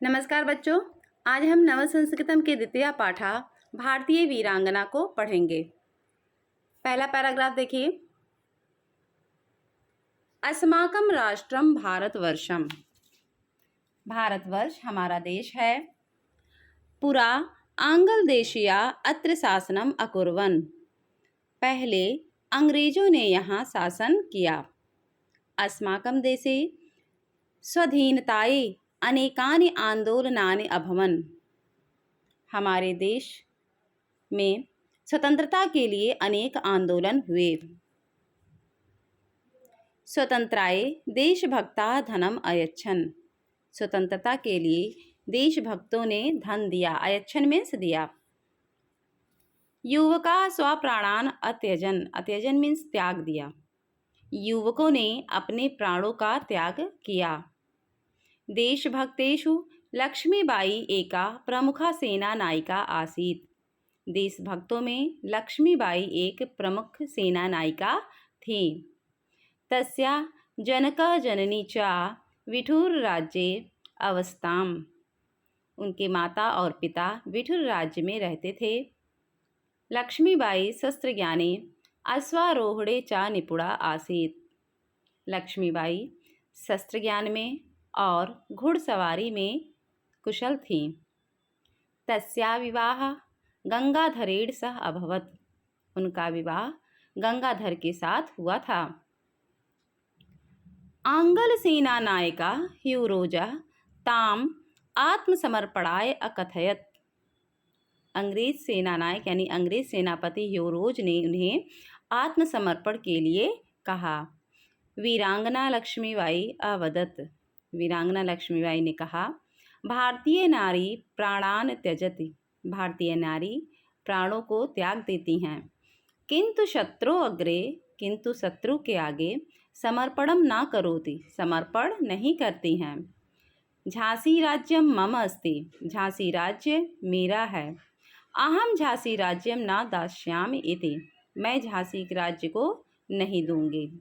नमस्कार बच्चों, आज हम नव संस्कृतम के द्वितीय पाठा भारतीय वीरांगना को पढ़ेंगे। पहला पैराग्राफ देखिए। अस्माकं राष्ट्रम भारतवर्षम। भारतवर्ष हमारा देश है। पुरा आंग्ल देशीया अत्र शासनम अकुर्वन्। पहले अंग्रेजों ने यहाँ शासन किया। अस्माकं देशे स्वाधीनताये अनेकानि आंदोलनानि अभवन्। हमारे देश में स्वतंत्रता के लिए अनेक आंदोलन हुए। स्वतंत्राय देशभक्ता धनम अयच्छन्। स्वतंत्रता के लिए देशभक्तों ने धन दिया। अयच्छन् मीन्स दिया। युवका स्वप्राणान अत्यजन। अत्यजन मीन्स त्याग दिया। युवकों ने अपने प्राणों का त्याग किया। देशभक्तेषु लक्ष्मीबाई एका प्रमुखा सेना नायिका आसीत्। देशभक्तों में लक्ष्मीबाई एक प्रमुख सेना नायिका थी। तस्या जनकः जननी च विठुर राज्ये अवस्थाम्। उनके माता और पिता विठुर राज्य में रहते थे। लक्ष्मीबाई शस्त्रज्ञाने अश्वारोहणे च निपुणा आसीत्। लक्ष्मीबाई शस्त्र ज्ञान में और घुड़सवारी में कुशल थीं। तस्या विवाह गंगाधरेण सह अभवत्। उनका विवाह गंगाधर के साथ हुआ था। आंग्ल सेना नायिका ह्यूरोजा ताम आत्मसमर्पणाय अकथयत्। अंग्रेज सेना नायक यानी अंग्रेज सेनापति ह्यूरोज ने उन्हें आत्मसमर्पण के लिए कहा। वीरांगना लक्ष्मीबाई अवदत्। वीरांगना लक्ष्मीबाई ने कहा, भारतीय नारी प्राणान त्यजति। भारतीय नारी प्राणों को त्याग देती हैं। किंतु शत्रु अग्रे। किंतु शत्रु के आगे समर्पणम ना करोति। समर्पण नहीं करती हैं। झांसी राज्यम मम अस्ति। झांसी राज्य मेरा है। अहम झांसी राज्यम ना दास्यामि इति। मैं झांसी राज्य को नहीं दूंगी।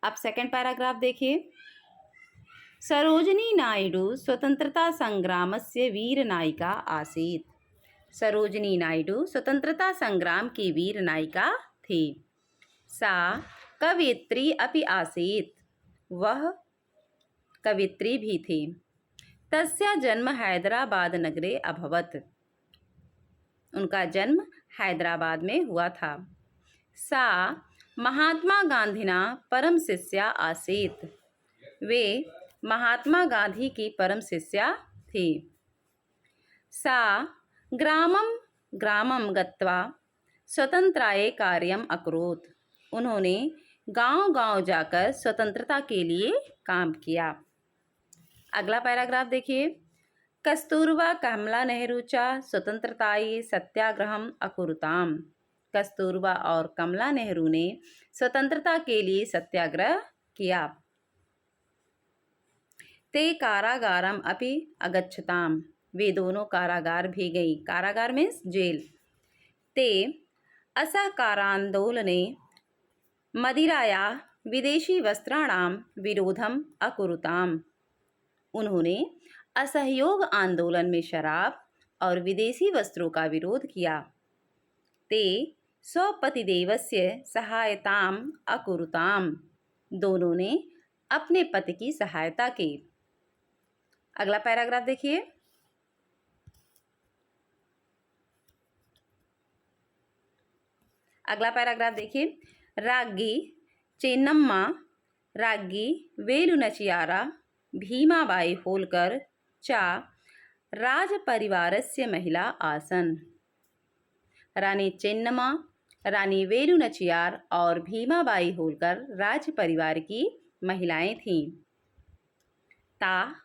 अब सेकंड पैराग्राफ देखिए। सरोजिनी नायडू स्वतंत्रता संग्रामस्य वीर नायिका आसीत्। सरोजिनी नायडू स्वतंत्रता संग्राम की वीर नायिका थी। सा कवयित्री अपि आसीत्। वह कवयित्री भी थी। तस्या जन्म हैदराबाद नगरे अभवत्। उनका जन्म हैदराबाद में हुआ था। सा महात्मा गांधीना परम शिष्या आसीत्। वे महात्मा गांधी की परम शिष्या थी। सा ग्रामं ग्रामं गत्वा स्वतंत्राय कार्यम अकरोत्। उन्होंने गांव-गांव जाकर स्वतंत्रता के लिए काम किया। अगला पैराग्राफ देखिए। कस्तूरबा कमला नेहरू च स्वतंत्रतायै सत्याग्रहम अकुरुताम। कस्तूरबा और कमला नेहरू ने स्वतंत्रता के लिए सत्याग्रह किया। ते कारागारम अपि अगच्छताम। वे दोनों कारागार भी गई। कारागार मीन्स जेल। ते असहकारांदोलने मदिराया विदेशी वस्त्राणां विरोधम अकुरुताम। उन्होंने असहयोग आंदोलन में शराब और विदेशी वस्त्रों का विरोध किया। ते स्वपतिदेवस्य सहायताम अकुरुताम। दोनों ने अपने पति की सहायता की। अगला पैराग्राफ देखिए। अगला पैराग्राफ देखिए। राज्ञी चेन्नम्मा, राज्ञी वेलुनचियारा, भीमाबाई होलकर चा राजपरिवारस्य महिला आसन्। रानी चेन्नम्मा, रानी वेलुनचियार और भीमाबाई होलकर राज परिवार की महिलाएं थीं। ता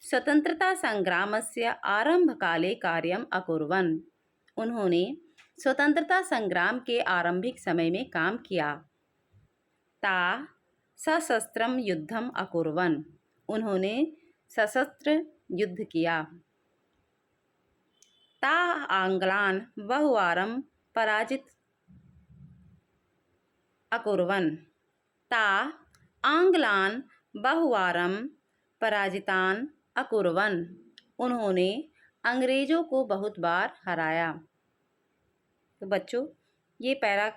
स्वतंत्रता संग्रामस्य आरंभकाले कार्यम अकुर्वन्। उन्होंने स्वतंत्रता संग्राम के आरंभिक समय में काम किया। ता सशस्त्रम युद्धम अकुर्वन्। उन्होंने सशस्त्र युद्ध किया। ता आंग्लान बहुवारं पराजित अकुर्वन्। ता आंग्लान बहुवारं पराजितान अकुर्वन, उन्होंने अंग्रेजों को बहुत बार हराया। तो बच्चों, ये पैरा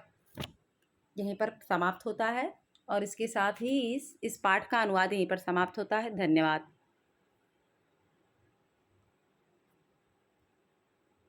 यहीं पर समाप्त होता है और इसके साथ ही इस पाठ का अनुवाद यहीं पर समाप्त होता है। धन्यवाद।